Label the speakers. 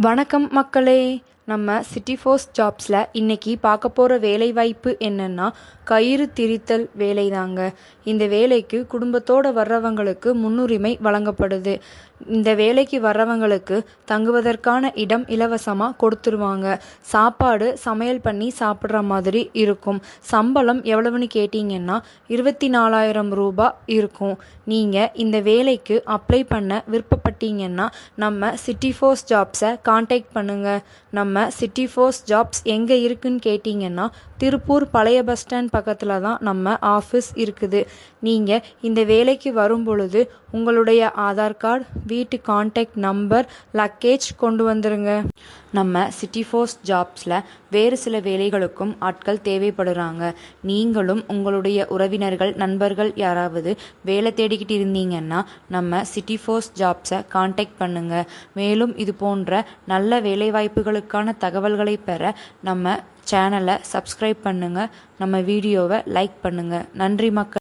Speaker 1: வணக்கம் மக்களே. நம்ம சிட்டி ஃபோர்ஸ் ஜாப்ஸில் இன்றைக்கி பார்க்க போகிற வேலைவாய்ப்பு என்னென்னா கயிறு திரித்தல் வேலை தாங்க. இந்த வேலைக்கு குடும்பத்தோடு வர்றவங்களுக்கு முன்னுரிமை வழங்கப்படுது. இந்த வேலைக்கு வர்றவங்களுக்கு தங்குவதற்கான இடம் இலவசமாக கொடுத்துருவாங்க. சாப்பாடு சமையல் பண்ணி சாப்பிட்ற மாதிரி இருக்கும். சம்பளம் எவ்வளவுன்னு கேட்டிங்கன்னா 24,000 ரூபாய் இருக்கும். நீங்கள் இந்த வேலைக்கு அப்ளை பண்ண விருப்பப்பட்டீங்கன்னா நம்ம சிட்டி ஃபோர்ஸ் ஜாப்ஸை காண்டாக்ட் பண்ணுங்கள். நம்ம சிட்டி ஃபோர்ஸ் ஜாப்ஸ் எங்கே இருக்குன்னு கேட்டிங்கன்னா திருப்பூர் பழைய பஸ் ஸ்டாண்ட் பக்கத்தில் தான் நம்ம ஆஃபீஸ் இருக்குது. நீங்கள் இந்த வேலைக்கு வரும் பொழுது உங்களுடைய ஆதார் கார்டு, வீட்டு கான்டாக்ட் நம்பர், லக்கேஜ் கொண்டு வந்துருங்க. நம்ம சிட்டி ஃபோர்ஸ் ஜாப்ஸில் வேறு சில வேலைகளுக்கும் ஆட்கள் தேவைப்படுறாங்க. நீங்களும் உங்களுடைய உறவினர்கள், நண்பர்கள் யாராவது வேலை தேடிக்கிட்டு இருந்தீங்கன்னா நம்ம சிட்டி ஃபோர்ஸ் ஜாப்ஸை காண்டாக்ட் பண்ணுங்கள். மேலும் இது போன்ற நல்ல வேலைவாய்ப்புகளுக்கான தகவல்களை பெற நம்ம சேனலை சப்ஸ்கிரைப் பண்ணுங்கள். நம்ம வீடியோவை லைக் பண்ணுங்கள். நன்றி மக்கள்.